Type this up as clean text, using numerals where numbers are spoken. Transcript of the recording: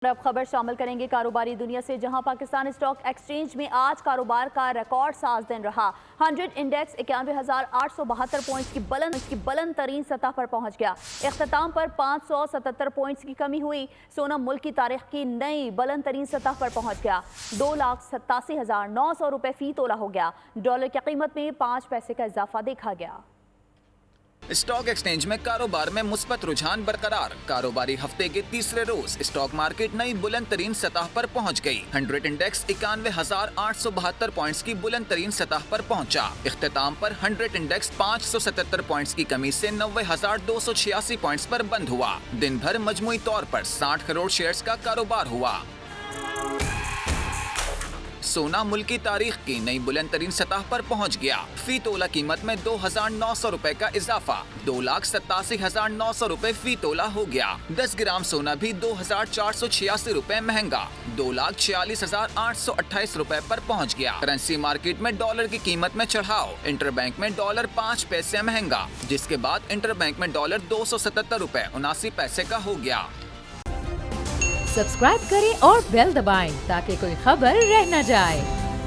अब खबर शामिल करेंगे कारोबारी दुनिया से, जहां पाकिस्तान स्टॉक एक्सचेंज में आज कारोबार का रिकॉर्ड साज दिन रहा। 100 इंडेक्स 91,872 पॉइंट्स की बुलंद तरीन सतह पर पहुंच गया। इख्तिताम पर 577 पॉइंट्स की कमी हुई। सोना मुल्क की तारीख की नई बुलंद तरीन सतह पर पहुंच गया। 2,87,900 रुपए फी तोला हो गया। डॉलर की कीमत में 5 पैसे का इजाफा देखा गया। स्टॉक एक्सचेंज में कारोबार में मुस्बत रुझान बरकरार। कारोबारी हफ्ते के तीसरे रोज स्टॉक मार्केट नई बुलंद तरीन सतह पर पहुंच गई। 100 इंडेक्स 91,872 पॉइंट्स की बुलंद तरीन सतह पर पहुंचा। इख्तिताम पर 100 इंडेक्स 577 पॉइंट्स की कमी से 90,286 पॉइंट्स पर बंद हुआ। दिन भर मजमुई तौर पर 60 करोड़ शेयर्स का कारोबार हुआ। सोना मुल्क की तारीख की नई बुलंद तरीन सतह पर पहुंच गया। फी तोला कीमत में 2,900 रुपए का इजाफा 2,87,900 रुपए फी तोला हो गया। 10 ग्राम सोना भी 2,486 रुपए महंगा 2,46,828 रुपए पर पहुंच गया। करेंसी मार्केट में डॉलर की कीमत में चढ़ाव। इंटरबैंक में डॉलर 5 पैसे महंगा, जिसके बाद इंटरबैंक में डॉलर 277 रुपए 79 पैसे का हो गया। सब्सक्राइब करें और बेल दबाएं ताकि कोई खबर रह न जाए।